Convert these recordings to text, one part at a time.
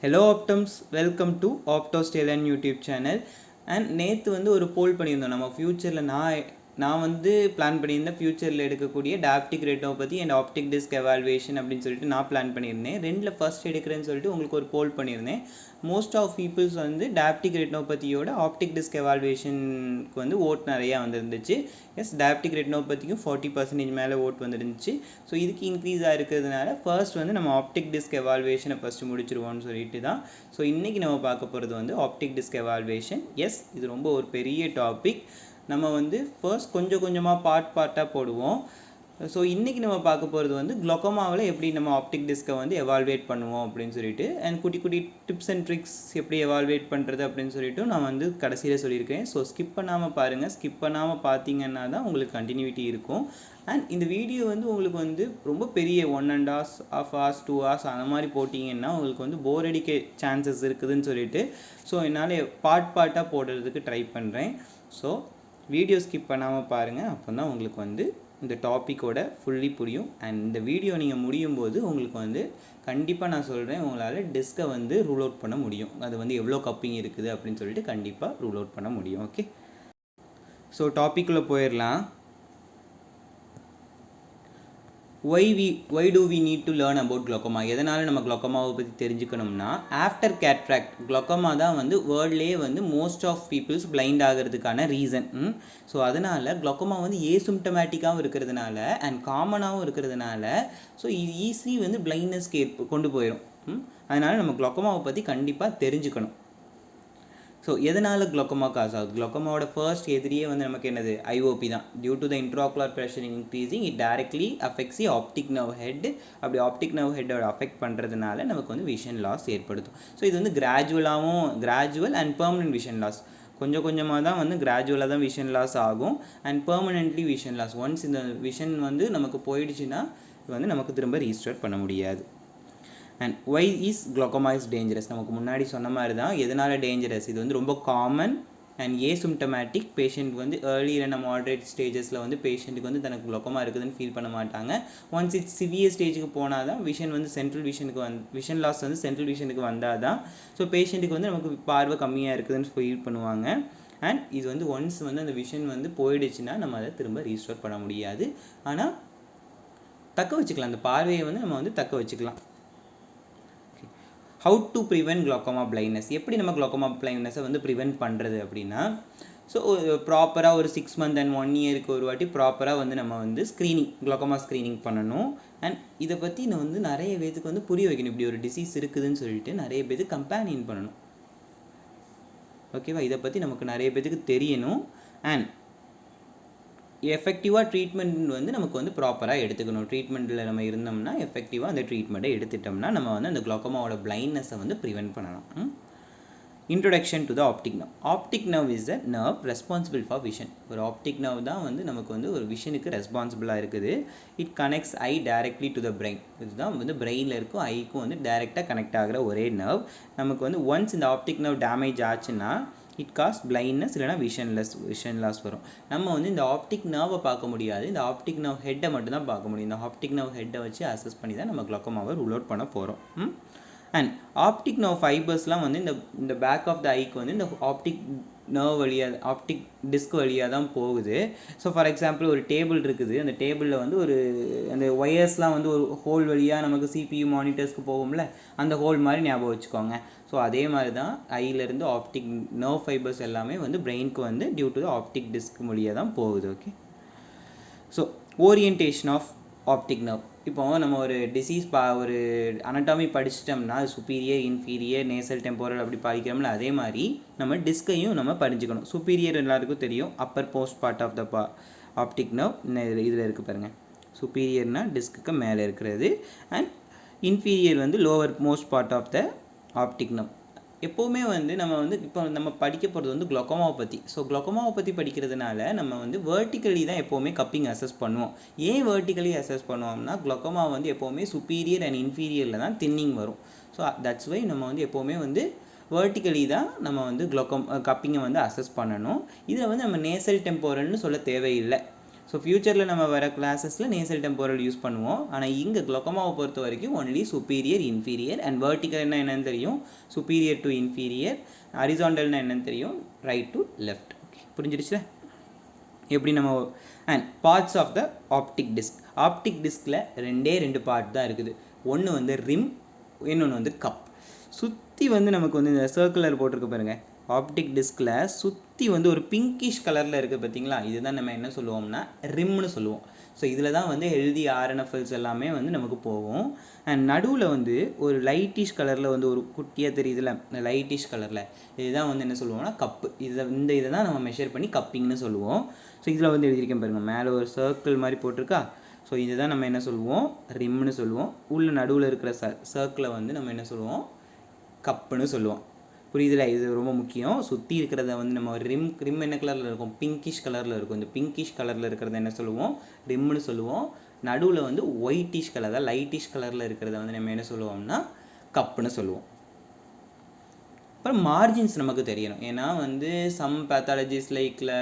Hello Optums, welcome to Optostellan YouTube channel. And நேற்று வந்து ஒரு போல் பண்ணியிருந்தோம். நம்ம ஃப்யூச்சரில் நான் வந்து பிளான் பண்ணியிருந்தேன் ஃப்யூச்சரில் எடுக்கக்கூடிய diabetic retinopathy and optic disc evaluation அப்படின்னு சொல்லிட்டு நான் பிளான் பண்ணியிருந்தேன். ரெண்டில் ஃபர்ஸ்ட் எடுக்கிறேன்னு சொல்லிட்டு உங்களுக்கு ஒரு போல் பண்ணியிருந்தேன். மோஸ்ட் ஆஃப் பீப்புள்ஸ் வந்து டாப்டிக் ரெட்டினோபதியோட ஆப்டிக் டிஸ்க் எவால்வேஷனுக்கு வந்து ஓட் நிறையா வந்துருந்துச்சு. எஸ், டாப்டிக் ரெட்டினோபதிக்கும் 40% மேலே ஓட் வந்துருந்துச்சு. ஸோ இதுக்கு இன்க்ரீஸ் ஆகிருக்கிறதுனால ஃபர்ஸ்ட் வந்து நம்ம ஆப்டிக் டிஸ்க் எவால்வேஷனை ஃபஸ்ட்டு முடிச்சிருவோம்னு சொல்லிட்டு தான். ஸோ இன்றைக்கி நம்ம பார்க்க போகிறது வந்து ஆப்டிக் டிஸ்க் எவால்வேஷன். எஸ், இது ரொம்ப ஒரு பெரிய டாபிக். நம்ம வந்து ஃபர்ஸ்ட் கொஞ்சம் கொஞ்சமாக பார்ட்டாக போடுவோம். ஸோ இன்றைக்கி நம்ம பார்க்க போகிறது வந்து குளோக்கோமாவில் எப்படி நம்ம ஆப்டிக் டிஸ்கை வந்து எவால்வேட் பண்ணுவோம் அப்படின்னு சொல்லிட்டு, அண்ட் குட்டி குட்டி டிப்ஸ் அண்ட் ட்ரிக்ஸ் எப்படி எவால்வேட் பண்ணுறது அப்படின்னு சொல்லிட்டு நான் வந்து கடைசியில் சொல்லியிருக்கேன். ஸோ ஸ்கிப் பண்ணாமல் பாருங்கள். ஸ்கிப் பண்ணாமல் பார்த்தீங்கன்னா தான் உங்களுக்கு கண்டினியூட்டி இருக்கும். அண்ட் இந்த வீடியோ வந்து உங்களுக்கு வந்து ரொம்ப பெரிய 1.5 hours, half hours, 2 hours அந்த மாதிரி போட்டிங்கன்னா உங்களுக்கு வந்து போர் அடிக்க சான்சஸ் இருக்குதுன்னு சொல்லிட்டு ஸோ என்னால் பார்ட்டாக போடுறதுக்கு ட்ரை பண்ணுறேன். ஸோ வீடியோ ஸ்கிப் பண்ணாமல் பாருங்கள். அப்போ தான் உங்களுக்கு வந்து இந்த டாப்பிக்கோட ஃபுல்லி புரியும். அண்ட் இந்த வீடியோ நீங்கள் முடியும் போது உங்களுக்கு வந்து கண்டிப்பாக நான் சொல்கிறேன், உங்களால் டிஸ்கை வந்து ரூல் அவுட் பண்ண முடியும். அது வந்து எவ்வளோ கப்பிங் இருக்குது அப்படின்னு சொல்லிட்டு கண்டிப்பாக ரூல் அவுட் பண்ண முடியும். ஓகே, ஸோ டாப்பிக்குள்ளே போயிடலாம். why do we need to learn about glaucoma? எதனால் நம்ம குளோக்கோமாவை பற்றி தெரிஞ்சுக்கணும்னா, ஆஃப்டர் கேட்ராக்ட் குளோக்கோமா தான் வந்து வேர்ல்ட்லேயே வந்து மோஸ்ட் ஆஃப் பீப்புள்ஸ் பிளைண்ட் ஆகிறதுக்கான ரீசன். ஸோ அதனால் குளோக்கோமா வந்து ஏசிம்டமேட்டிக்காகவும் இருக்கிறதுனால அண்ட் காமனாகவும் இருக்கிறதுனால ஸோ இது ஈஸிலி வந்து பிளைண்ட்னஸ்க்கு கொண்டு போயிடும். அதனால் நம்ம குளோக்கோமாவை பற்றி கண்டிப்பாக தெரிஞ்சுக்கணும். ஸோ எதனால் குளோக்கோமா காஸ் ஆகுது? குளோக்கோமாவோட ஃபர்ஸ்ட் எதிரியே வந்து நமக்கு என்னது? ஐஓபி தான். Due to the intraocular pressure increasing it directly affects the optic nerve head. அப்படி ஆப்டிக் நர்வ் ஹெட்டோட அஃபெக்ட் பண்ணுறதுனால நமக்கு வந்து விஷன் லாஸ் ஏற்படுத்தும். ஸோ இது வந்து gradual and permanent vision loss. கொஞ்சம் கொஞ்சமாக தான் வந்து கிராஜுவலாக தான் விஷன் லாஸ் ஆகும் and permanently vision loss. Once இந்த விஷன் வந்து நமக்கு போயிடுச்சுன்னா வந்து நமக்கு திரும்ப ரீஸ்டோர் பண்ண முடியாது. And why is glaucoma is dangerous? நமக்கு முன்னாடி சொன்ன மாதிரி தான். எதனால் டேஞ்சரஸ்? இது வந்து ரொம்ப காமன் அண்ட் ஏசிம்டமேட்டிக். பேஷண்ட் வந்து ஏர்லி இல்லைனா மாடரேட் ஸ்டேஜஸில் வந்து பேஷண்ட்டுக்கு வந்து தனக்கு குளோக்கோமா இருக்குதுன்னு ஃபீல் பண்ண மாட்டாங்க. ஒன்ஸ் இட்ஸ் சிவியர் ஸ்டேஜுக்கு போனால் தான் விஷன் வந்து சென்ட்ரல் விஷனுக்கு விஷன் லாஸ் வந்து சென்ட்ரல் விஷனுக்கு வந்தால் தான் ஸோ பேஷண்ட்டுக்கு வந்து நமக்கு பார்வை கம்மியாக இருக்குதுன்னு ஃபீல் பண்ணுவாங்க. அண்ட் இது வந்து ஒன்ஸ் வந்து அந்த விஷன் வந்து போயிடுச்சுன்னா நம்ம அதை திரும்ப ரீஸ்டோர் பண்ண முடியாது. ஆனால் தக்க வச்சுக்கலாம். அந்த பார்வையை வந்து நம்ம வந்து தக்க வச்சுக்கலாம். How to prevent glaucoma blindness? எப்படி நம்ம குளோக்கோமா பிளைண்ட்னஸை வந்து ப்ரிவென்ட் பண்ணுறது அப்படின்னா, ஸோ ப்ராப்பராக ஒரு 6 month அண்ட் 1 yearக்கு ஒரு வாட்டி ப்ராப்பராக வந்து நம்ம வந்து குளோக்கோமா ஸ்க்ரீனிங் பண்ணணும். அண்ட் இதை பற்றி நான் வந்து நிறைய பேத்துக்கு வந்து புரிய வைக்கணும். இப்படி ஒரு டிசீஸ் இருக்குதுன்னு சொல்லிட்டு நிறைய பேத்துக்கு கம்பேனியன் பண்ணணும். ஓகேவா? இதை பற்றி நமக்கு நிறைய பேத்துக்கு தெரியணும். அண்ட் எஃபெக்டிவாக ட்ரீட்மெண்ட் வந்து நமக்கு வந்து ப்ராப்பராக எடுத்துக்கணும். ட்ரீட்மெண்ட்டில் நம்ம இருந்தோம்னா எஃபெக்டிவாக அந்த ட்ரீட்மெண்ட்டை எடுத்துட்டோம்னா நம்ம வந்து அந்த குளோக்கோமாவோட பிளைண்ட்னஸை வந்து ப்ரிவென்ட் பண்ணலாம். Introduction to the optic nerve. Optic nerve is the nerve responsible for vision. ஒரு ஆப்டிக் நர்வ் தான் வந்து நமக்கு வந்து ஒரு விஷனுக்கு ரெஸ்பான்சிபிளாக இருக்குது. It connects I directly to the brain. இதுதான் வந்து பிரெயினில் இருக்கும் ஐக்கும் வந்து டைரெக்டாக கனெக்ட் ஆகிற ஒரே நர்வ். நமக்கு வந்து ஒன்ஸ் இந்த ஆப்டிக் நர்வ் டேமேஜ் ஆச்சுன்னா இட் காஸ் பிளைண்ட்னஸ் இல்லைனா விஷன் லாஸ் வரும். நம்ம வந்து இந்த ஆப்டிக் நர்வை பார்க்க முடியாது. இந்த ஆப்டிக் நர்வ் ஹெட்டை மட்டும்தான் பார்க்க முடியும். இந்த ஆப்டிக் நர்வ் ஹெட்டை வச்சு அசஸ் பண்ணி தான் நம்ம குளோக்கோமாவை ரூல் அவுட் பண்ண போகிறோம். அண்ட் ஆப்டிக் நர்வ் ஃபைபர்ஸ்லாம் வந்து இந்த பேக் ஆஃப் த ஐக்கு வந்து இந்த ஆப்டிக் நர்வ் வழியாக ஆப்டிக் டிஸ்க் வழியாக தான் போகுது. ஸோ ஃபார் எக்ஸாம்பிள் ஒரு டேபிள் இருக்குது. அந்த டேபிளில் வந்து அந்த ஒயர்ஸ்லாம் வந்து ஒரு ஹோல் வழியாக நமக்கு CPU மானிட்டர்ஸ்க்கு போகும்ல, அந்த ஹோல் மாதிரி ஞாபகம் வச்சுக்கோங்க. ஸோ அதே மாதிரி தான் ஐயிலேருந்து ஆப்டிக் நர்வ் ஃபைபர்ஸ் எல்லாமே வந்து பிரெயினுக்கு வந்து due to the optic disc வழியாக தான் போகுது. Okay, so orientation of optic nerve. இப்போ நம்ம ஒரு டிசீஸ் ஒரு அனட்டாமி படிச்சிட்டோம்னா அது சுப்பீரியர், இன்ஃபீரியர், நேசல், டெம்போரல் அப்படி படிக்கிறோம்ல, அதே மாதிரி நம்ம டிஸ்கையும் நம்ம படிஞ்சுக்கணும். சுப்பீரியர் எல்லாருக்கும் தெரியும், upper most part of the optic nerve இதில் இருக்குது பாருங்கள். சுப்பீரியர்னால் டிஸ்க்கு மேலே இருக்கிறது அண்ட் இன்ஃபீரியர் வந்து lower most part of the optic nerve. எப்போவுமே வந்து நம்ம வந்து இப்போ நம்ம படிக்க போகிறது வந்து குளோக்கோமாவை பற்றி. ஸோ குளோக்கோமாவை பற்றி படிக்கிறதுனால நம்ம வந்து வேர்ட்டிக்கலி தான் எப்போவுமே கப்பிங் அசஸ் பண்ணுவோம். ஏன் வேர்ட்டிக்கலி அசஸ் பண்ணுவோம்னா குளோக்கோமா வந்து எப்போவுமே சுப்பீரியர் அண்ட் இன்ஃபீரியரில் தான் தின்னிங் வரும். ஸோ தட்ஸ் வை நம்ம வந்து எப்போவுமே வந்து வேர்ட்டிக்கலி தான் நம்ம வந்து கப்பிங்கை வந்து அசஸ் பண்ணணும். இதில் வந்து நம்ம நேசல் டெம்போரல்னு சொல்ல தேவையில்லை. ஸோ ஃப்யூச்சரில் நம்ம வர கிளாஸஸில் நேசல் டெம்போரல் யூஸ் பண்ணுவோம். ஆனால் இங்கே குளோக்கோமாவை பொறுத்த வரைக்கும் ஒன்லி சுப்பீரியர், இன்ஃபீரியர் அண்ட் வெர்டிகல்னா என்னன்னு தெரியும், சுப்பீரியர் டு இன்ஃபீரியர், ஹரிசாண்டல்னா என்னன்னு தெரியும், ரைட் டு லெஃப்ட். ஓகே, புரிஞ்சிடுச்சுல எப்படி நம்ம. And parts of the optic disc. Optic டிஸ்கில் ரெண்டு பார்ட் தான் இருக்குது. ஒன்று வந்து ரிம், இன்னொன்று வந்து கப். சுற்றி வந்து நமக்கு வந்து இந்த சர்க்குலர் போட்டிருக்க பாருங்கள், ஆப்டிக் டிஸ்கில் சுற்றி வந்து ஒரு பிங்கிஷ் கலரில் இருக்குது பார்த்தீங்களா, இதுதான் நம்ம என்ன சொல்லுவோம்னா ரிம்னு சொல்லுவோம். ஸோ இதில் தான் வந்து ஹெல்தி ஆர்என்எஃப்எல்ஸ் எல்லாமே வந்து நமக்கு போகும். அண்ட் நடுவில் வந்து ஒரு லைட்டிஷ் கலரில் வந்து ஒரு குட்டியாக தெரியுதுல, இந்த லைட்டிஷ் கலரில், இதுதான் வந்து என்ன சொல்லுவோம்னா கப்பு. இதை தான் நம்ம மெஷர் பண்ணி கப்பிங்னு சொல்லுவோம். ஸோ இதில் வந்து எழுதியிருக்கேன் பாருங்கள், மேலே ஒரு சர்க்கிள் மாதிரி போட்டிருக்கா. ஸோ இதுதான் நம்ம என்ன சொல்லுவோம், ரிம்னு சொல்லுவோம். உள்ள நடுவில் இருக்கிற சர்க்கிளை வந்து நம்ம என்ன சொல்லுவோம், கப்புன்னு சொல்லுவோம். புரியுதுல, இது ரொம்ப முக்கியம். சுற்றி இருக்கிறத வந்து நம்ம ரிம் என்ன கலரில் இருக்கும், பிங்கிஷ் கலரில் இருக்கும். இந்த பிங்கிஷ் கலரில் இருக்கிறத என்ன சொல்லுவோம், ரிம்னு சொல்லுவோம். நடுவில் வந்து ஒயிட்டிஷ் கலர், அதாவது லைட்டிஷ் கலரில் இருக்கிறத வந்து நம்ம என்ன சொல்லுவோம்னா கப்புன்னு சொல்லுவோம். அப்புறம் மார்ஜின்ஸ் நமக்கு தெரியணும். ஏன்னா வந்து சம் பேத்தாலஜிஸ் லைக்கில்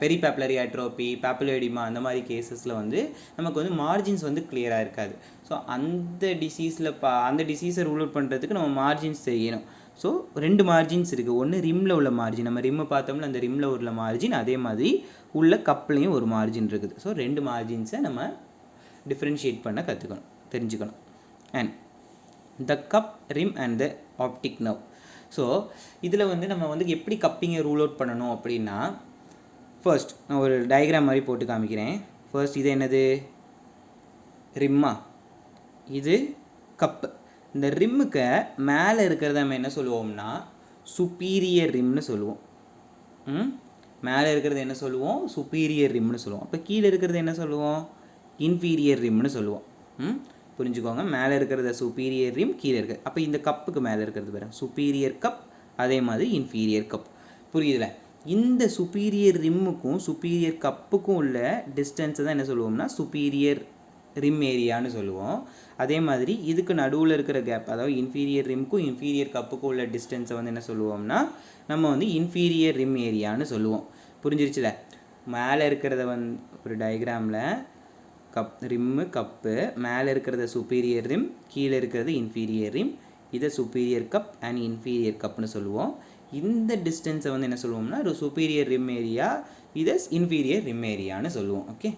பெரிபேப்புலரி அட்ரோபி, பேப்புலோடிமா அந்த மாதிரி கேசஸில் வந்து நமக்கு வந்து மார்ஜின்ஸ் வந்து கிளியராக இருக்காது. ஸோ அந்த டிசீஸை ரூல் அவுட் பண்ணுறதுக்கு நம்ம மார்ஜின்ஸ் தெரியணும். ஸோ 2 மார்ஜின்ஸ் இருக்குது. ஒன்று ரிம்மில் உள்ள மார்ஜின், நம்ம ரிம்மை பார்த்தோம்னா அந்த ரிம்மில் உள்ள மார்ஜின், அதே மாதிரி உள்ள கப்லையும் ஒரு மார்ஜின் இருக்குது. ஸோ 2 மார்ஜின்ஸை நம்ம டிஃப்ரென்ஷியேட் பண்ண தெரிஞ்சுக்கணும். And the cub, rim and the optic nerve. So இதில் வந்து நம்ம வந்து எப்படி கப்பிங்கை ரூல் அவுட் பண்ணணும் அப்படின்னா, ஃபர்ஸ்ட் நான் ஒரு டயக்ராம் மாதிரி போட்டு காமிக்கிறேன். ஃபர்ஸ்ட் இது என்னது, ரிம்மா, இது கப்பு. இந்த ரிம்முக்கு மேலே இருக்கிறத நம்ம என்ன சொல்லுவோம்னா சுப்பீரியர் ரிம்னு சொல்லுவோம். மேலே இருக்கிறது என்ன சொல்லுவோம், சுப்பீரியர் ரிம்னு சொல்லுவோம். அப்போ கீழே இருக்கிறது என்ன சொல்லுவோம், இன்ஃபீரியர் ரிம்னு சொல்லுவோம். புரிஞ்சுக்கோங்க, மேலே இருக்கிறத சுப்பீரியர் ரிம், கீழே இருக்குது. அப்போ இந்த கப்புக்கு மேலே இருக்கிறது பாருங்க சுப்பீரியர் கப், அதே மாதிரி இன்ஃபீரியர் கப். புரியுதுல, இந்த சுப்பீரியர் ரிம்முக்கும் சுப்பீரியர் கப்புக்கும் உள்ள டிஸ்டன்ஸை தான் என்ன சொல்லுவோம்னா சுப்பீரியர் ரிம் ஏரியான்னு சொல்லுவோம். அதே மாதிரி இதுக்கு நடுவில் இருக்கிற கேப், அதாவது இன்ஃபீரியர் ரிம்க்கும் இன்ஃபீரியர் கப்புக்கும் உள்ள டிஸ்டன்ஸை வந்து என்ன சொல்லுவோம்னா நம்ம வந்து இன்ஃபீரியர் ரிம் ஏரியான்னு சொல்லுவோம். புரிஞ்சிருச்சுல, மேலே இருக்கிறத வந்து ஒரு டயக்ராமில் ரிம்மு கப்பு, மேலே இருக்கிறத சுப்பீரியர் ரிம், கீழே இருக்கிறது இன்ஃபீரியர் ரிம், இதை சுப்பீரியர் கப் அண்ட் இன்ஃபீரியர் கப்னு சொல்லுவோம். இந்த டிஸ்டன்ஸை வந்து என்ன சொல்லுவோம்னா ஒரு சுப்பீரியர் ரிம் ஏரியா, இதை இன்ஃபீரியர் ரிம் ஏரியான்னு சொல்லுவோம். ஓகே,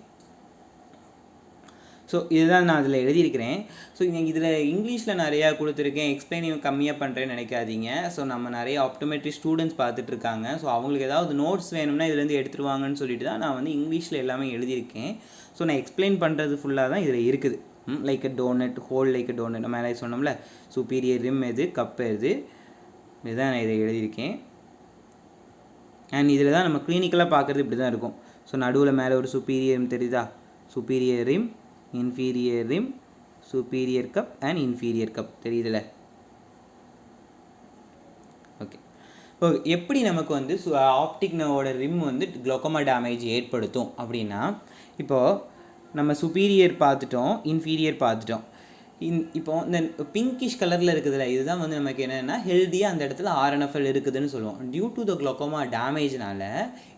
ஸோ இதுதான் நான் அதில் எழுதியிருக்கிறேன். ஸோ இதில் இங்கிலீஷில் நிறையா கொடுத்துருக்கேன், எக்ஸ்பிளைனிங் கம்மியாக பண்ணுறேன்னு நினைக்காதீங்க. ஸோ நம்ம நிறைய ஆப்டோமெட்ரி ஸ்டூடெண்ட்ஸ் பார்த்துட்ருக்காங்க. ஸோ அவங்களுக்கு ஏதாவது நோட்ஸ் வேணும்னா இதுலேருந்து எடுத்துருவாங்கன்னு சொல்லிட்டு தான் நான் வந்து இங்கிலீஷில் எல்லாமே எழுதியிருக்கேன். ஸோ நான் எக்ஸ்பிளைன் பண்ணுறது ஃபுல்லாக தான் இதில் இருக்குது. Like a doughnut, hole like a doughnut, நம்ம மேலே சொன்னோம்ல சுப்பீரியர் ரிம் எது, கப் எது, இதுதான் நான் இதை எழுதியிருக்கேன். அண்ட் இதில் தான் நம்ம கிளினிக்கலாக பார்க்குறது இப்படி தான் இருக்கும். ஸோ நடுவில் மேலே ஒரு சுப்பீரியர் ரிம் தெரியுதா, superior rim, inferior rim, superior cup and inferior cup தெரியுதுல்ல. ஓகே, ஓகே, எப்படி நமக்கு வந்து ஆப்டிக் நர்வோட ரிம் வந்து குளோக்கோமா டேமேஜ் ஏற்படுத்தும் அப்படின்னா, இப்போது நம்ம சுப்பீரியர் பார்த்துட்டோம், இன்ஃபீரியர் பார்த்துட்டோம். இப்போ இந்த பிங்கிஷ் கலரில் இருக்குதுல்ல, இதுதான் வந்து நமக்கு என்னென்னா ஹெல்த்தியாக அந்த இடத்துல ஆர்என்எஃப்எல் இருக்குதுன்னு சொல்லுவோம். டியூ டு த குளோக்கோமா டேமேஜ்னால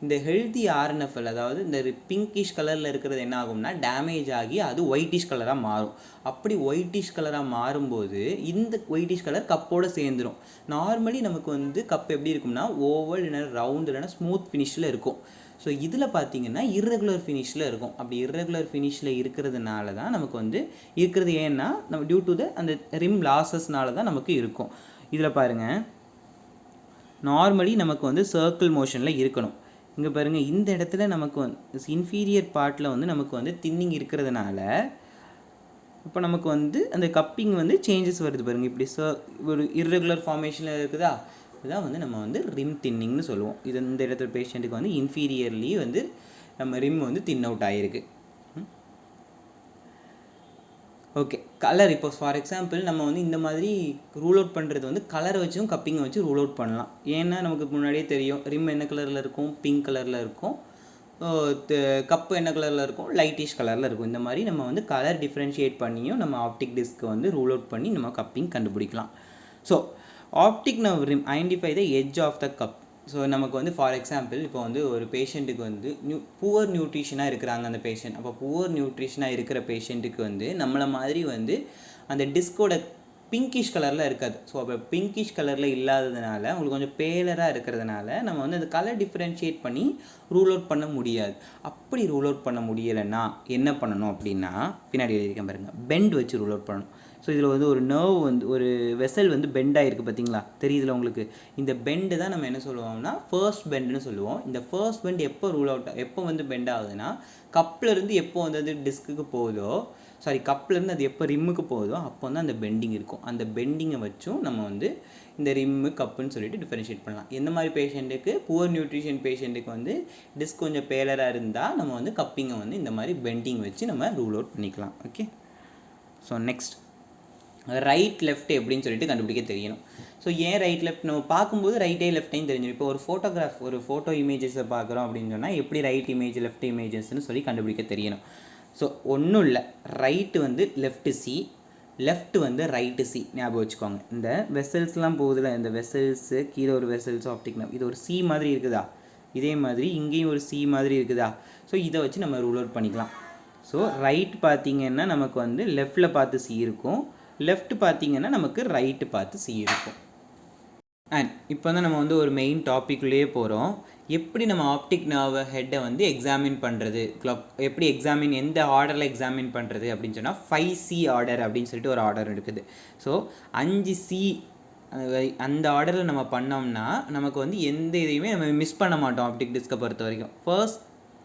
இந்த ஹெல்த்தி ஆர்என்எஃப்எல், அதாவது இந்த பிங்கிஷ் கலரில் இருக்கிறது என்ன ஆகும்னா டேமேஜ் ஆகி அது ஒயிட்டிஷ் கலராக மாறும். அப்படி ஒயிட்டிஷ் கலராக மாறும்போது இந்த ஒயிட்டிஷ் கலர் கப்போடு சேர்ந்துடும். நார்மலி நமக்கு வந்து கப் எப்படி இருக்கும்னா ஓவல் இல்லைனா ரவுண்ட் இல்லைனா ஸ்மூத் ஃபினிஷில் இருக்கும். ஸோ இதில் பார்த்தீங்கன்னா இர்ரெகுலர் ஃபினிஷில் இருக்கும். அப்படி இர்ரெகுலர் ஃபினிஷில் இருக்கிறதுனால தான் நமக்கு வந்து இருக்கிறது. ஏன்னா நம்ம டியூ டு த அந்த ரிம் லாஸஸ்னால தான் நமக்கு இருக்கும். இதில் பாருங்கள், நார்மலி நமக்கு வந்து சர்க்கிள் மோஷனில் இருக்கணும். இங்கே பாருங்கள், இந்த இடத்துல நமக்கு வந்து இன்ஃபீரியர் பார்ட்டில் வந்து நமக்கு வந்து தின்னிங் இருக்கிறதுனால இப்போ நமக்கு வந்து அந்த கப்பிங் வந்து சேஞ்சஸ் வருது பாருங்கள். இப்படி ஒரு இர்ரெகுலர் ஃபார்மேஷனில் இருக்குதா, இதுதான் வந்து நம்ம வந்து ரிம் தின்னிங்னு சொல்லுவோம். இது இந்த இடத்துல பேஷண்ட்டுக்கு வந்து இன்ஃபீரியர்லி வந்து நம்ம ரிம் வந்து தின் அவுட் ஆகிருக்கு. ஓகே, கலர் இப்போ ஃபார் எக்ஸாம்பிள் நம்ம வந்து இந்த மாதிரி ரூல் அவுட் பண்ணுறது வந்து கலரை வச்சும் கப்பிங்கை வச்சு ரூல் அவுட் பண்ணலாம். ஏன்னா நமக்கு முன்னாடியே தெரியும் ரிம் என்ன கலரில் இருக்கும், பிங்க் கலரில் இருக்கும், கப்பு என்ன கலரில் இருக்கும், லைட்டிஷ் கலரில் இருக்கும். இந்த மாதிரி நம்ம வந்து கலர் டிஃப்ரென்ஷியேட் பண்ணியும் நம்ம ஆப்டிக் டிஸ்க்கு வந்து ரூல் அவுட் பண்ணி நம்ம கப்பிங் கண்டுபிடிக்கலாம். So optic nerve rim identify the edge of the cup. So நமக்கு வந்து ஃபார் எக்ஸாம்பிள் இப்போ வந்து ஒரு பேஷண்ட்டுக்கு வந்து புவர் நியூட்ரிஷனாக இருக்கிறாங்க அந்த பேஷண்ட். அப்போ புவர் நியூட்ரிஷனாக இருக்கிற பேஷண்ட்டுக்கு வந்து நம்மளை மாதிரி வந்து அந்த டிஸ்கோட பிங்கிஷ் கலரில் இருக்காது. ஸோ அப்போ பிங்கிஷ் கலரில் இல்லாததுனால உங்களுக்கு கொஞ்சம் பேலராக இருக்கிறதுனால நம்ம வந்து அந்த கலர் டிஃப்ரென்ஷியேட் பண்ணி ரூல் அவுட் பண்ண முடியாது. அப்படி ரூல் அவுட் பண்ண முடியலைன்னா என்ன பண்ணணும் அப்படின்னா, பின்னாடி எழுதியிருக்கேன் பாருங்கள், பெண்ட் வச்சு ரூல் அவுட் பண்ணணும். ஸோ இதில் வந்து ஒரு நர்வ் வந்து ஒரு வெசல் வந்து பெண்ட் ஆகிருக்கு பார்த்தீங்களா, தெரியுதுல உங்களுக்கு. இந்த பெண்டு தான் நம்ம என்ன சொல்லுவோம்னா ஃபர்ஸ்ட் பெண்டுன்னு சொல்லுவோம். இந்த ஃபர்ஸ்ட் பெண்ட் எப்போ ரூல் அவுட் எப்போ வந்து பெண்ட் ஆகுதுன்னா, கப்லேருந்து எப்போ வந்து அது டிஸ்க்கு போகுதோ, சாரி கப்லேருந்து அது எப்போ ரிம்முக்கு போகுதோ அப்போ வந்து அந்த பெண்டிங் இருக்கும். அந்த பெண்டிங்கை வச்சும் நம்ம வந்து இந்த ரிம்மு கப்புன்னு சொல்லிட்டு டிஃபரன்ஷியேட் பண்ணலாம். எந்த மாதிரி பேஷண்ட்டுக்கு, புவர் நியூட்ரிஷன் பேஷண்ட்டுக்கு வந்து டிஸ்க் கொஞ்சம் பேலராக இருந்தால் நம்ம வந்து கப்பிங்கை வந்து இந்த மாதிரி பெண்டிங் வச்சு நம்ம ரூல் அவுட் பண்ணிக்கலாம். Okay. So next right left எப்படின்னு சொல்லிட்டு கண்டுபிடிக்க தெரியணும். ஸோ ஏன் ரைட் லெஃப்ட் நம்ம பார்க்கும்போது ரைட்டே லெஃப்டையும் தெரிஞ்சிடும். இப்போ ஒரு ஃபோட்டோகிராஃப், ஒரு ஃபோட்டோ இமேஜஸை பார்க்குறோம் அப்படின்னு சொன்னால் எப்படி ரைட் இமேஜ் லெஃப்ட் இமேஜஸ்ன்னு சொல்லி கண்டுபிடிக்க தெரியணும். ஸோ ஒன்றும் இல்லை, ரைட்டு வந்து லெஃப்ட் சி, லெஃப்ட் வந்து ரைட்டு சி ஞாபகம் வச்சுக்கோங்க. இந்த வெசல்ஸ்லாம் போகுதுல, இந்த வெசல்ஸு கீழே ஒரு வெசல்ஸ் ஆப்டிக் நர்வ், இது ஒரு சி மாதிரி இருக்குதா, இதே மாதிரி இங்கேயும் ஒரு சி மாதிரி இருக்குதா. ஸோ இதை வச்சு நம்ம ரூல் அவுட் பண்ணிக்கலாம். ஸோ ரைட் பார்த்திங்கன்னா நமக்கு வந்து லெஃப்டில் பார்த்து சி இருக்கும், லெஃப்ட் பார்த்திங்கன்னா நமக்கு ரைட்டு பார்த்து சி இருக்கும். அண்ட் இப்போ தான் நம்ம வந்து ஒரு மெயின் டாப்பிக்குள்ளேயே போகிறோம். எப்படி நம்ம ஆப்டிக் நர்வ் ஹெட்டை வந்து எக்ஸாமின் பண்ணுறது, எப்படி எக்ஸாமின் எந்த ஆர்டரில் எக்ஸாமின் பண்ணுறது அப்படின்னு சொன்னால் 5C ஆர்டர் அப்படின்னு சொல்லிட்டு ஒரு ஆர்டர் இருக்குது. ஸோ 5C அந்த ஆர்டரில் நம்ம பண்ணோம்னா நமக்கு வந்து எந்த இதையுமே நம்ம மிஸ் பண்ண மாட்டோம். ஆப்டிக் டிஸ்கை பொறுத்த வரைக்கும் first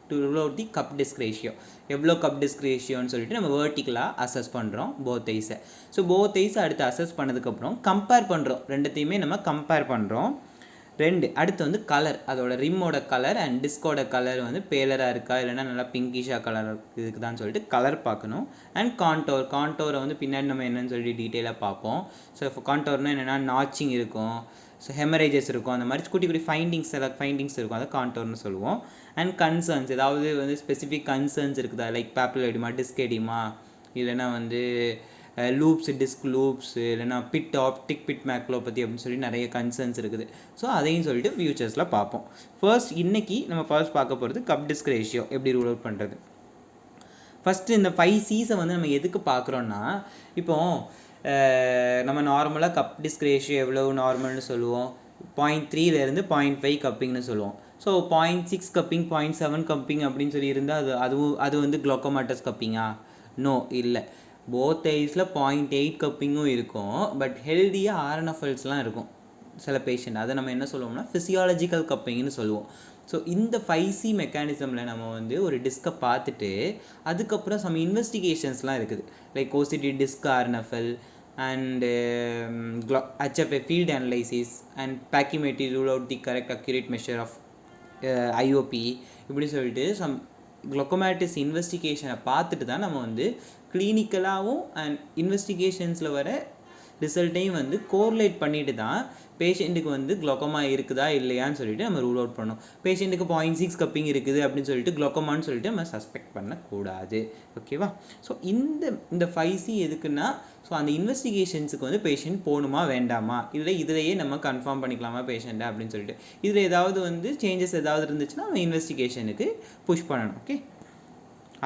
to rule out the cup disc ratio, எவ்வளோ கப் டிஸ்க் ரேஷியோன்னு சொல்லிட்டு நம்ம வேர்ட்டிக்கலாக அசஸ் பண்ணுறோம் போத் ஐஸை. ஸோ போத் ஐஸை அடுத்து அசஸ் பண்ணதுக்கப்புறம் கம்பேர் பண்ணுறோம், ரெண்டுத்தையுமே நம்ம கம்பேர் பண்ணுறோம். அடுத்து வந்து கலர், அதோட ரிம்மோட கலர் அண்ட் டிஸ்கோட கலர் வந்து பேலராக இருக்கா இல்லைனா நல்லா பிங்கிஷாக கலர் இருக்குதான்னு சொல்லிட்டு கலர் பார்க்கணும். அண்ட் கான்டோரை வந்து பின்னாடி நம்ம என்னன்னு சொல்லி டீட்டெயிலாக பார்ப்போம். ஸோ இப்போ கான்டோர்னால் என்னென்னா நாச்சிங் இருக்கும், ஸோ ஹெமரேஜஸ் இருக்கும், அந்த மாதிரி குட்டி குட்டி ஃபைண்டிங்ஸ் இருக்கும், அதை கான்டோர்னு சொல்லுவோம். அண்ட் கன்சர்ன்ஸ், ஏதாவது வந்து ஸ்பெசிஃபிக் கன்சர்ன்ஸ் இருக்குதா, லைக் பேப்புலர் எடிமா, டிஸ்க் எடிமா, இல்லைனா வந்து லூப்ஸ், டிஸ்க் லூப்ஸ், இல்லைனா ஆப்டிக் பிட் மேக்லோபதி அப்படின்னு சொல்லி நிறைய கன்சர்ன்ஸ் இருக்குது. ஸோ அதையும் சொல்லிட்டு ஃபியூச்சர்ஸில் பார்ப்போம். இன்றைக்கி நம்ம ஃபர்ஸ்ட் பார்க்க போகிறது கப் டிஸ்க் ரேஷியோ எப்படி ரூல் அவுட் பண்ணுறது. ஃபஸ்ட்டு இந்த 5Cஸை வந்து நம்ம எதுக்கு பார்க்குறோன்னா, இப்போது நம்ம நார்மலாக கப் டிஸ்க் ரேஷியோ எவ்வளோ நார்மல்னு சொல்லுவோம், 0.3லேருந்து 0.5 கப்பிங்னு சொல்லுவோம். ஸோ 0.6 கப்பிங், 0.7 கப்பிங் அப்படின்னு சொல்லி இருந்தால் அது வந்து குளோக்கோமாட்டஸ் கப்பிங்கா? நோ, இல்லை. போத் ஐஸில் 0.8 கப்பிங்கும் இருக்கும், பட் ஹெல்தியாக RNFLஸ்லாம் இருக்கும் சில பேஷண்ட். அதை நம்ம என்ன சொல்லுவோம்னா ஃபிசியாலஜிக்கல் கப்பிங்னு சொல்லுவோம். ஸோ இந்த 5C மெக்கானிசமில் நம்ம வந்து ஒரு டிஸ்கை பார்த்துட்டு அதுக்கப்புறம் சம் இன்வெஸ்டிகேஷன்ஸ்லாம் இருக்குது, like OCT disk RNFL and HFA field analysis and pachymetry rule out the correct accurate measure of IOP இப்படி சொல்லிட்டு சம் குளோக்கோமாட்டிஸ் இன்வெஸ்டிகேஷனை பார்த்துட்டு தான் நம்ம வந்து கிளினிக்கலாகவும் அண்ட் இன்வெஸ்டிகேஷன்ஸில் வர ரிசல்ட்டையும் வந்து கோரிலேட் பண்ணிட்டு தான் பேஷண்ட்டுக்கு வந்து குளோக்கோமா இருக்குதா இல்லையான்னு சொல்லிட்டு நம்ம ரூல் அவுட் பண்ணோம். பேஷண்ட்டுக்கு 0.6 கப்பிங் இருக்குது அப்படின்னு சொல்லிட்டு குளோக்கோமான்னு சொல்லிட்டு நம்ம சஸ்பெக்ட் பண்ணக்கூடாது. ஓகேவா? ஸோ இந்த 5C எதுக்குன்னா, ஸோ அந்த இன்வெஸ்டிகேஷன்ஸுக்கு வந்து பேஷண்ட் போகணுமா வேண்டாமா, இதிலேயே நம்ம கன்ஃபார்ம் பண்ணிக்கலாமா பேஷண்ட்டை அப்படின்னு சொல்லிட்டு, இதில் ஏதாவது வந்து சேஞ்சஸ் ஏதாவது இருந்துச்சுன்னா நம்ம இன்வெஸ்டிகேஷனுக்கு புஷ் பண்ணணும். ஓகே,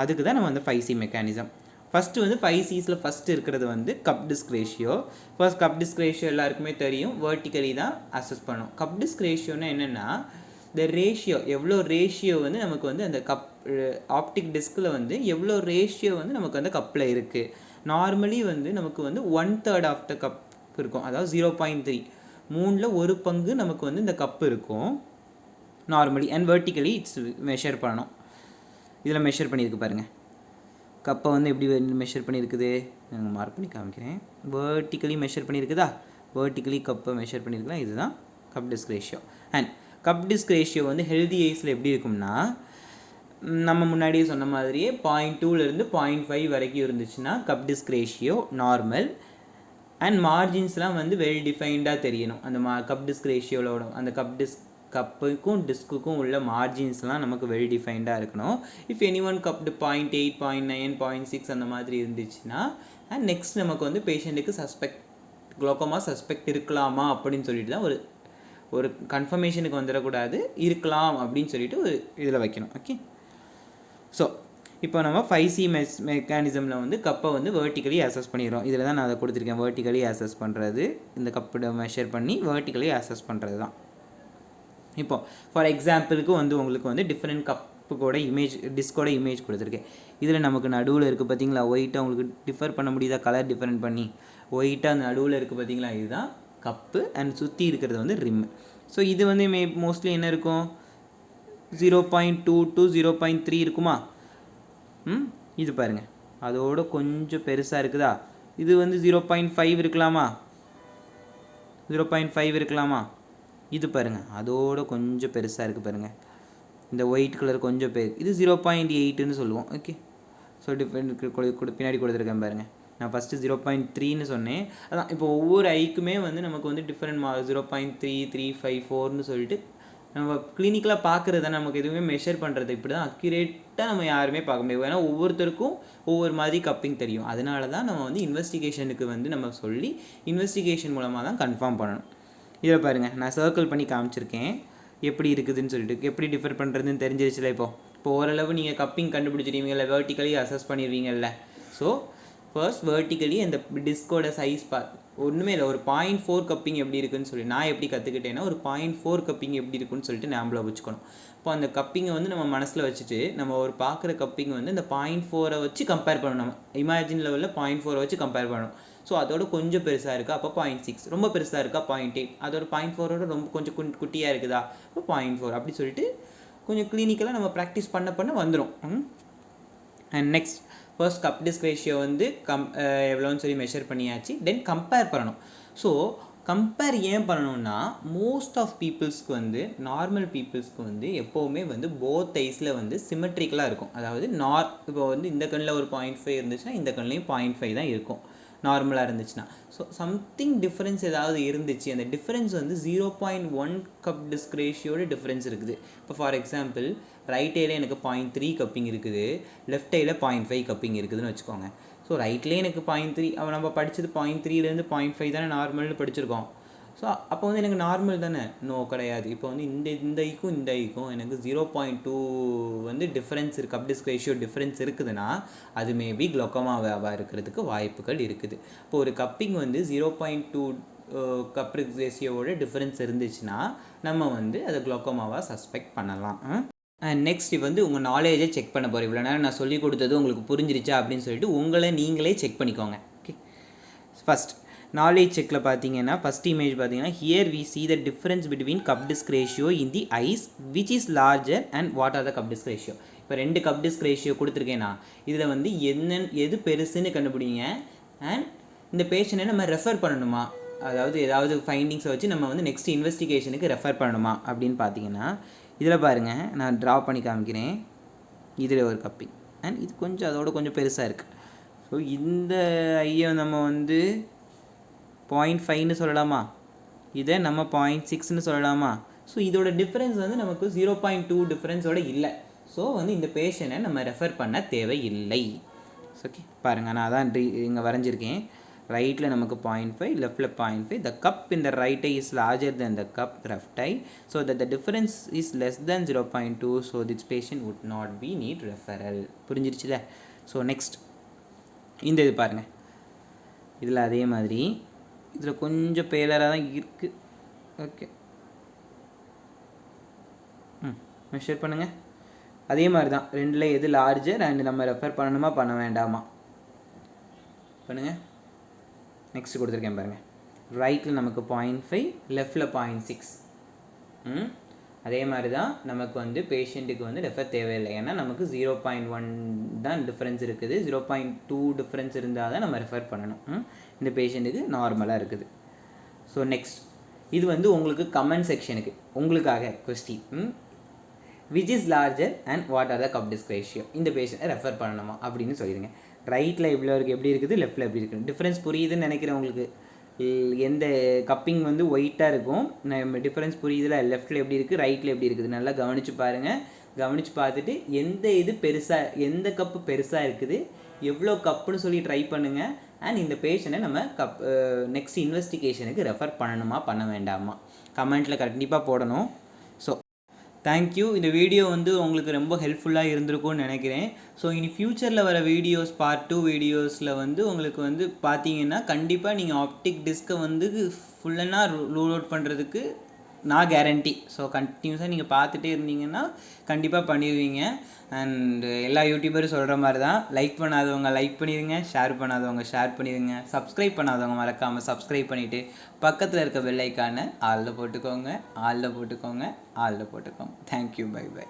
அதுக்கு தான் நம்ம வந்து 5C மெக்கானிசம். ஃபஸ்ட்டு வந்து 5Cஸில் ஃபஸ்ட்டு இருக்கிறது வந்து cup disc ratio. First cup disc ratio எல்லாருக்குமே தெரியும், வேர்ட்டிக்கலி தான் அசஸ் பண்ணும். கப் டிஸ்க் ரேஷியோன்னா என்னென்னா, இந்த ரேஷியோ எவ்வளோ ரேஷியோ வந்து நமக்கு வந்து அந்த ஆப்டிக் டிஸ்கில் வந்து எவ்வளோ ரேஷியோ வந்து நமக்கு அந்த கப்பில் இருக்குது. நார்மலி வந்து நமக்கு வந்து 1/3 ஆஃப் த கப் இருக்கும், அதாவது 0.3, 3ல் 1 பங்கு நமக்கு வந்து இந்த கப்பு இருக்கும் normally. And vertically it's measure பண்ணணும். இதில் மெஷர் பண்ணியிருக்கு பாருங்கள், கப்பை வந்து எப்படி மெஷர் பண்ணியிருக்குது, நாங்கள் மார்க் பண்ணி காமிக்கிறேன். வேர்ட்டிக்கலி மெஷர் பண்ணியிருக்குதா, வேர்ட்டிக்கலி கப்பை மெஷர் பண்ணியிருக்குதா, இதுதான் cup disc ratio. And cup disc ratio வந்து ஹெல்தி ஐஸில் எப்படி இருக்கும்னா, நம்ம முன்னாடியே சொன்ன மாதிரியே 0.2லேருந்து 0.5 வரைக்கும் இருந்துச்சுன்னா cup disc ratio normal. And மார்ஜின்ஸ்லாம் வந்து வெல் டிஃபைன்டாக தெரியணும். அந்த கப் டிஸ்க் ரேஷியோவோட அந்த கப்புக்கும் டிஸ்க்குக்கும் உள்ள மார்ஜின்ஸ்லாம் நமக்கு வெல் டிஃபைன்டாக இருக்கணும். இஃப் எனி ஒன் கப்டு 0.8, 0.9, 0.6 அந்த மாதிரி இருந்துச்சுன்னா, அண்ட் நெக்ஸ்ட் நமக்கு வந்து பேஷண்ட்டுக்கு குளோக்கோமா சஸ்பெக்ட் இருக்கலாமா அப்படின்னு சொல்லிட்டு தான் ஒரு கன்ஃபர்மேஷனுக்கு வந்துடக்கூடாது, இருக்கலாம் அப்படின்னு சொல்லிட்டு ஒரு இதில் வைக்கணும். ஓகே, ஸோ இப்போ நம்ம 5C மெக்கானிசமில் வந்து கப்பை வந்து வேர்ட்டிக்கலி அசஸ் பண்ணிடுறோம். இதில் தான் நான் அதை கொடுத்துருக்கேன். வேர்ட்டிக்கலி அசஸ் பண்ணுறது, இந்த கப்பை மெஷர் பண்ணி வேர்ட்டிக்கலி அசஸ் பண்ணுறது தான். இப்போ ஃபார் எக்ஸாம்பிளுக்கு வந்து உங்களுக்கு வந்து டிஃப்ரெண்ட் கப்புக்கோட இமேஜ், டிஸ்கோட இமேஜ் கொடுத்துருக்கேன். இதில் நமக்கு நடுவில் இருக்குது பார்த்தீங்களா, ஒயிட்டாக உங்களுக்கு டிஃபர் பண்ண முடியுதா, கலர் டிஃப்ரெண்ட் பண்ணி ஒயிட்டாக அந்த நடுவில் இருக்குது பார்த்தீங்களா, இதுதான் கப்பு. அண்ட் சுற்றி இருக்கிறது வந்து ரிம். ஸோ இது வந்து மோஸ்ட்லி என்ன இருக்கும், 0.2 to 0.3 இருக்குமா. இது பாருங்கள், அதோட கொஞ்சம் பெருசாக இருக்குதா. இது வந்து 0.5 இருக்கலாமா, 0.5 இருக்கலாமா. இது பாருங்கள், அதோட கொஞ்சம் பெருசாக இருக்குது பாருங்கள், இந்த ஒயிட் கலர் கொஞ்சம் இது 0.8ன்னு சொல்லுவோம். ஓகே, ஸோ டிஃப்ரெண்ட் பின்னாடி கொடுத்துருக்கேன் பாருங்கள். நான் ஃபஸ்ட்டு 0.3ன்னு சொன்னேன். அதான் இப்போ ஒவ்வொரு ஐக்குமே வந்து நமக்கு வந்து டிஃப்ரெண்ட் 0.3, 3, 5, 4ன்னு சொல்லிட்டு நம்ம கிளினிக்கலாக பார்க்குறது தான், நமக்கு எதுவுமே மெஷர் பண்ணுறது இப்படி தான் அக்யூரேட்டாக நம்ம யாருமே பார்க்க முடியாது. ஏன்னா ஒவ்வொருத்தருக்கும் ஒவ்வொரு மாதிரி கப்பிங் தெரியும். அதனால தான் நம்ம வந்து இன்வெஸ்டிகேஷனுக்கு வந்து நம்ம சொல்லி இன்வெஸ்டிகேஷன் மூலமாக தான் கன்ஃபார்ம் பண்ணணும். இதில் பாருங்கள், நான் சர்க்கிள் பண்ணி காமிச்சிருக்கேன் எப்படி இருக்குதுன்னு சொல்லிட்டு, எப்படி டிஃபர் பண்ணுறதுன்னு தெரிஞ்சிருச்சுல. இப்போ ஓரளவு நீங்கள் கப்பிங் கண்டுபிடிச்சிருவீங்கல்ல, வேர்ட்டிக்கலி அசஸ் பண்ணிடுவீங்கல்ல. ஸோ ஃபர்ஸ்ட் வேர்ட்டிக்கலி அந்த டிஸ்கோட சைஸ் ஒன்றுமே இல்லை, ஒரு 0.4 கப்பிங் எப்படி இருக்குன்னு சொல்லி நான் எப்படி கற்றுக்கிட்டேன்னா, ஒரு 0.4 கப்பிங் எப்படி இருக்குன்னு சொல்லிட்டு ஞாபகம் வச்சுக்கணும். இப்போ அந்த கப்பிங்கை வந்து நம்ம மனசில் வச்சுட்டு நம்ம ஒரு பார்க்குற கப்பிங் வந்து இந்த 0.4 வச்சு கம்பேர் பண்ணணும். நம்ம இமேஜின் லெவலில் 0.4 வச்சு கம்பேர் பண்ணணும். ஸோ அதோட கொஞ்சம் பெருசாக இருக்கா, அப்போ 0.6. ரொம்ப பெருசாக இருக்கா 0.8. அதோட 0.4ஓட ரொம்ப கொஞ்சம் குட்டியாக இருக்குதா, அப்போ 0.4. அப்படி சொல்லிட்டு கொஞ்சம் கிளினிக்கலாக நம்ம ப்ராக்டிஸ் பண்ண வந்துடும். And next first cup disc ratio வந்து எவ்வளோன்னு சொல்லி மெஷர் பண்ணியாச்சு. தென் கம்பேர் பண்ணணும். ஸோ கம்பேர் ஏன் பண்ணணும்னா, மோஸ்ட் ஆஃப் பீப்புள்ஸ்க்கு வந்து நார்மல் பீப்புள்ஸ்க்கு வந்து எப்போவுமே வந்து போத் ஐஸில் வந்து சிமெட்ரிக்கலாக இருக்கும். அதாவது இப்போ வந்து இந்த கண்ணில் ஒரு 0.5 இருந்துச்சுன்னா இந்த கண்ணிலையும் 0.5 தான் இருக்கும் நார்மலாக இருந்துச்சுன்னா. ஸோ சம்திங் டிஃப்ரென்ஸ் ஏதாவது இருந்துச்சு, அந்த டிஃப்ரென்ஸ் வந்து 0.1 கப் டிஸ்க் ரேஷியோட டிஃப்ரென்ஸ் இருக்குது. இப்போ ஃபார் எக்ஸாம்பிள் ரைட் ஐயில் எனக்கு 0.3 கப்பிங் இருக்குது, லெஃப்ட் ஐயில் 0.5 கப்பிங் இருக்குதுன்னு வச்சுக்கோங்க. ஸோ ரைட்லேயே எனக்கு 0.3, நம்ம படித்தது 0.3லேருந்து 0.5 தானே நார்மல்னு படிச்சிருக்கோம். ஸோ அப்போ வந்து எனக்கு நார்மல் தானே, நோ கிடையாது. இப்போ வந்து இந்த ஐக்கும் எனக்கு 0.2 வந்து டிஃப்ரென்ஸ் இருக்குது, கப் டிஸ்க் ரேஷியோ டிஃப்ரென்ஸ் இருக்குதுன்னா அது மேபி குளோக்கோமாவாக இருக்கிறதுக்கு வாய்ப்புகள் இருக்குது. இப்போ ஒரு கப்பிங் வந்து 0.2 கப் டிஸ்க் ரேஷியோவோட டிஃப்ரென்ஸ் இருந்துச்சுன்னா நம்ம வந்து அதை குளோக்கோமாவாக சஸ்பெக்ட் பண்ணலாம். அண்ட் நெக்ஸ்ட் வந்து உங்கள் நாலேஜை செக் பண்ண போகிறேன். இவ்வளோ நேரம் நான் சொல்லி கொடுத்தது உங்களுக்கு புரிஞ்சிருச்சா அப்படின்னு சொல்லிட்டு உங்களை நீங்களே செக் பண்ணிக்கோங்க. ஓகே, ஃபஸ்ட் நாலேஜ் செக்கில் பார்த்தீங்கன்னா ஃபஸ்ட் இமேஜ் பார்த்தீங்கன்னா, here we see the difference between cup disc ratio in the eyes which is larger and what are the cup disc ratio. இப்போ 2 கப் டிஸ்க் ரேஷியோ கொடுத்துருக்கேன்னா இதில் வந்து எது பெருசுன்னு கண்டுபிடிங்க. அண்ட் இந்த பேஷண்ட்டை நம்ம ரெஃபர் பண்ணணுமா, அதாவது ஏதாவது ஃபைண்டிங்ஸை வச்சு நம்ம வந்து நெக்ஸ்ட் இன்வெஸ்டிகேஷனுக்கு ரெஃபர் பண்ணணுமா அப்படின்னு பார்த்தீங்கன்னா, இதில் பாருங்கள், நான் ட்ரா பண்ணி காமிக்கிறேன். இதில் ஒரு கப்பிங் அண்ட் இது கொஞ்சம் அதோட கொஞ்சம் பெருசாக இருக்குது. ஸோ இந்த ஐயை நம்ம வந்து 0.5ன்னு சொல்லலாமா, இதை நம்ம 0.6ன்னு சொல்லலாமா. ஸோ இதோட டிஃப்ரென்ஸ் வந்து நமக்கு 0.2 டிஃப்ரென்ஸோட இல்லை. ஸோ வந்து இந்த பேஷண்ட்டை நம்ம ரெஃபர் பண்ண தேவையில்லை. ஓகே, பாருங்கள், நான் அதான் இங்கே வரைஞ்சிருக்கேன். ரைட்டில் நமக்கு 0.5, லெஃப்டில் 0.5. The cup in the right eye is larger than the cup left eye, so that the difference is less than 0.2. So this patient would not be need referral. புரிஞ்சிருச்சுல. ஸோ நெக்ஸ்ட் இந்த இது பாருங்கள், இதில் அதே மாதிரி இதில் கொஞ்சம் பேலராக தான் இருக்குது. ஓகே, மெஷர் பண்ணுங்கள். அதே மாதிரி தான், ரெண்டில் எது லார்ஜர் அண்ட் நம்ம ரெஃபர் பண்ணணுமா பண்ண வேண்டாமா பண்ணுங்கள். நெக்ஸ்ட் கொடுத்துருக்கேன் பாருங்கள், ரைட்டில் நமக்கு 0.5, லெஃப்டில் 0.6. அதே மாதிரி தான் நமக்கு வந்து பேஷண்ட்டுக்கு வந்து ரெஃபர் தேவையில்லை. ஏன்னா நமக்கு 0.1 தான் டிஃப்ரென்ஸ் இருக்குது. 0.2 டிஃப்ரென்ஸ் இருந்தால் தான் நம்ம ரெஃபர் பண்ணணும். இந்த பேஷண்ட்டுக்கு நார்மலாக இருக்குது. ஸோ நெக்ஸ்ட் இது வந்து உங்களுக்கு கமெண்ட் செக்ஷனுக்கு உங்களுக்காக question, which is larger and what are the cup disc ratio. இந்த பேஷண்ட்டை ரெஃபர் பண்ணணுமா அப்படின்னு சொல்லிடுங்க. ரைட்டில் இவ்வளோ இருக்குது, எப்படி இருக்குது, லெஃப்ட்டில் எப்படி இருக்குது, டிஃப்ரென்ஸ் புரியுதுன்னு நினைக்கிறேன் உங்களுக்கு. எந்த கப்பிங் வந்து ஒயிட்டாக இருக்கும், நம்ம டிஃப்ரென்ஸ் புரியுதுல, லெஃப்ட்டில் எப்படி இருக்குது, ரைட்டில் எப்படி இருக்குது, நல்லா கவனித்து பாருங்கள். கவனித்து பார்த்துட்டு எந்த இது பெருசாக, எந்த கப்பு பெருசாக இருக்குது, எவ்வளோ கப்புன்னு சொல்லி ட்ரை பண்ணுங்கள். அண்ட் இந்த பேஷண்ட்டை நம்ம நெக்ஸ்ட் இன்வெஸ்டிகேஷனுக்கு ரெஃபர் பண்ணணுமா பண்ண வேண்டாமா கமெண்ட்டில் கண்டிப்பாக போடணும். So thank you. இந்த வீடியோ வந்து உங்களுக்கு ரொம்ப ஹெல்ப்ஃபுல்லாக இருந்திருக்கும்னு நினைக்கிறேன். ஸோ இனி ஃப்யூச்சரில் வர வீடியோஸ் பார்ட் 2 வீடியோஸில் வந்து உங்களுக்கு வந்து பார்த்தீங்கன்னா கண்டிப்பாக நீங்கள் ஆப்டிக் டிஸ்கை வந்து ஃபுல்லாக ரூல் அவுட் பண்ணுறதுக்கு நான் கேரண்டி. ஸோ கண்டினியூஸாக நீங்கள் பார்த்துட்டே இருந்தீங்கன்னா கண்டிப்பாக பண்ணிடுவீங்க. அண்ட் எல்லா யூடியூபரும் சொல்கிற மாதிரி தான், லைக் பண்ணாதவங்க லைக் பண்ணிடுங்க, ஷேர் பண்ணாதவங்க ஷேர் பண்ணிடுங்க, சப்ஸ்கிரைப் பண்ணாதவங்க மறக்காமல் சப்ஸ்கிரைப் பண்ணிவிட்டு பக்கத்தில் இருக்க பெல் ஐக்கானை ஆளில் போட்டுக்கோங்க. தேங்க்யூ. Bye by.